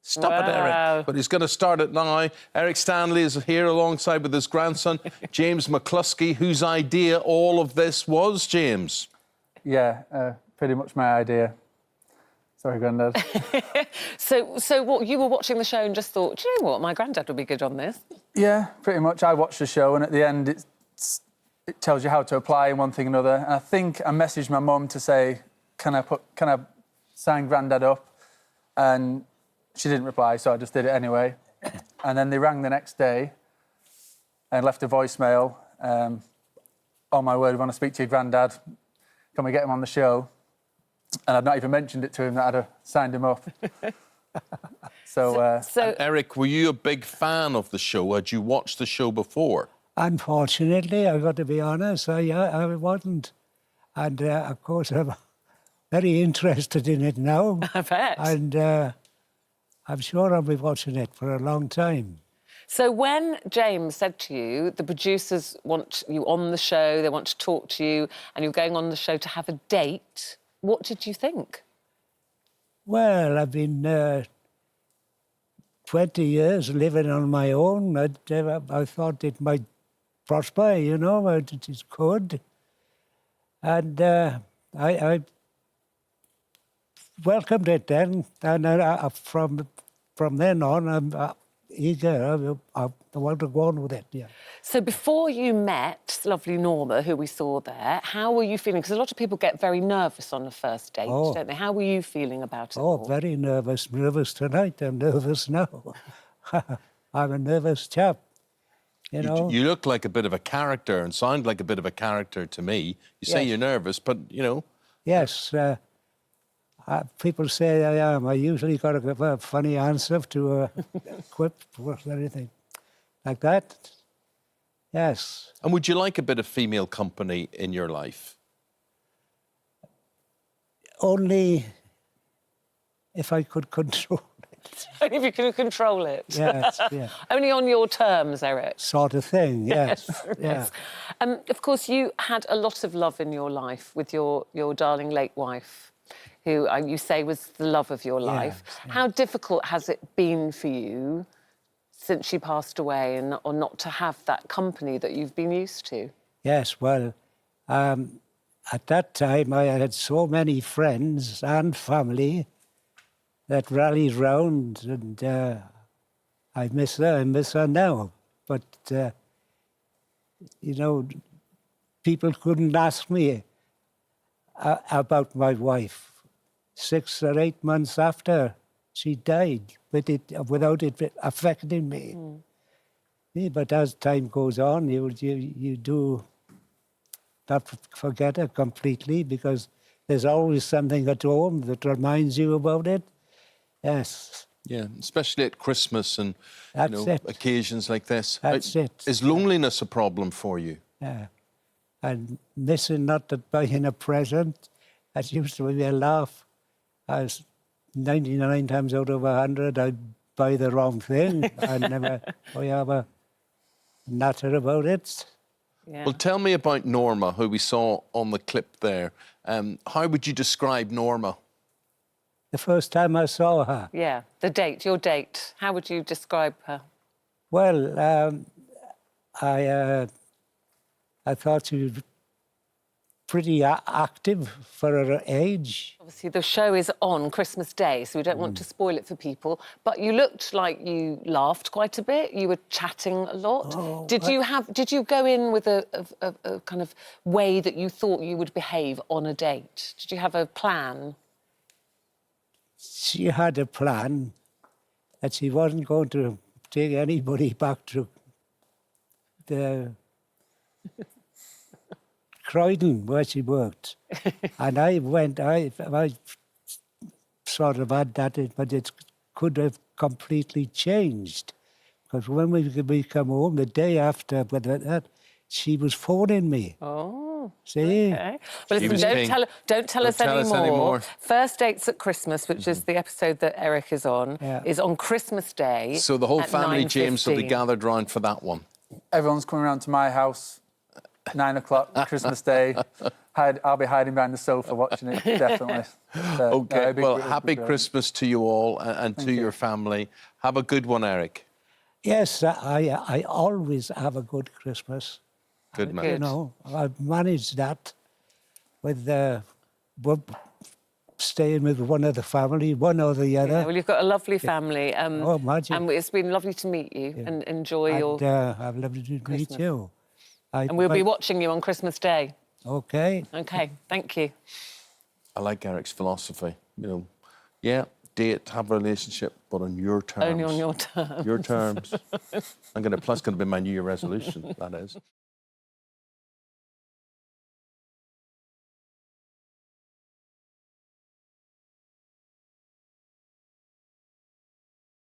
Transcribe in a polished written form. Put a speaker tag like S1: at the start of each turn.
S1: Stop it, Eric. But he's going to start it now. Eric Stanley is here alongside with his grandson, James McCluskey, whose idea all of this was, James.
S2: Yeah, pretty much my idea. Sorry, Grandad.
S3: So what, you were watching the show and just thought, do you know what, my granddad would be good on this?
S2: Yeah, pretty much. I watched the show and at the end it tells you how to apply one thing and another. And I think I messaged my mum to say, can I sign Grandad up? And she didn't reply, so I just did it anyway. And then they rang the next day and left a voicemail. Oh, my word, we want to speak to your granddad. Can we get him on the show? And I'd not even mentioned it to him that I'd signed him up. So
S1: Eric, were you a big fan of the show? Had you watched the show before?
S4: Unfortunately, I've got to be honest, I wasn't. And, of course, I'm very interested in it now.
S3: I bet.
S4: And I'm sure I'll be watching it for a long time.
S3: So when James said to you, the producers want you on the show, they want to talk to you, and you're going on the show to have a date, what did you think?
S4: Well, I've been 20 years living on my own. I thought it might prosper, you know, it could. And I welcomed it then, and from then on, I'm eager. I want to go on with it, yeah.
S3: So before you met lovely Norma, who we saw there, how were you feeling? Because a lot of people get very nervous on a first date, don't they? How were you feeling about it all?
S4: Very nervous. Nervous tonight. I'm nervous now. I'm a nervous chap, you know.
S1: You look like a bit of a character and sound like a bit of a character to me. You say you're nervous, but, you know...
S4: Yes, people say I am. I usually got a funny answer to a quip or anything like that. Yes.
S1: And would you like a bit of female company in your life?
S4: Only if I could control it.
S3: Only if you could control it.
S4: Yes, yeah.
S3: Only on your terms, Eric.
S4: Sort of thing, yes.
S3: Yes. Of course, you had a lot of love in your life with your darling late wife, who you say was the love of your life. Yeah. How difficult has it been for you since she passed away or not to have that company that you've been used to? Yes,
S4: well, at that time I had so many friends and family that rallied round, and I miss her now. But, you know, people couldn't ask me about my wife. 6 or 8 months after she died, without it affecting me. Yeah, but as time goes on, you do not forget her completely, because there's always something at home that reminds you about it. Yes.
S1: Yeah, especially at Christmas and occasions like this.
S4: That's it.
S1: Is loneliness a problem for you?
S4: Yeah. And missing not buying a present, that used to be a laugh. I was 99 times out of 100, I'd buy the wrong thing. I'd never have a natter about it.
S3: Yeah.
S1: Well, tell me about Norma, who we saw on the clip there. How would you describe Norma?
S4: The first time I saw her?
S3: Yeah, the date, your date. How would you describe her?
S4: Well, I thought she was pretty active for her age.
S3: Obviously, the show is on Christmas Day, so we don't want to spoil it for people. But you looked like you laughed quite a bit. You were chatting a lot.
S4: Oh,
S3: did you go in with a kind of way that you thought you would behave on a date? Did you have a plan?
S4: She had a plan that she wasn't going to take anybody back to the Croydon, where she worked. And I sort of had that, but it could have completely changed. Because when we come home, the day after, she was phoning me.
S3: Oh.
S4: See?
S3: Okay. Well, listen, don't tell us anymore. First Dates at Christmas, which is the episode that Eric is on, is on Christmas Day.
S1: So the whole
S3: at
S1: family,
S3: 9:15.
S1: James, will be gathered round for that one.
S2: everyone's coming around to my house, 9 o'clock, Christmas Day, I'll be hiding behind the sofa watching it, definitely. So,
S1: Okay,
S2: it'd be
S1: well,
S2: it'd be
S1: happy
S2: brilliant.
S1: Christmas to you all and to your family. Have a good one, Eric.
S4: Yes, I always have a good Christmas.
S1: Good man.
S4: You know, I've managed that with staying with one of the family, one or the other.
S3: Yeah, well, you've got a lovely family.
S4: Oh, magic.
S3: And it's been lovely to meet you and enjoy your...
S4: I've loved to meet
S3: Christmas.
S4: you.
S3: And we'll be watching you on Christmas Day.
S4: Okay.
S3: OK, thank you.
S1: I like Eric's philosophy. You know, yeah, date, have a relationship, but on your terms.
S3: Only on your terms.
S1: Your terms. That's going to be my New Year resolution, that is.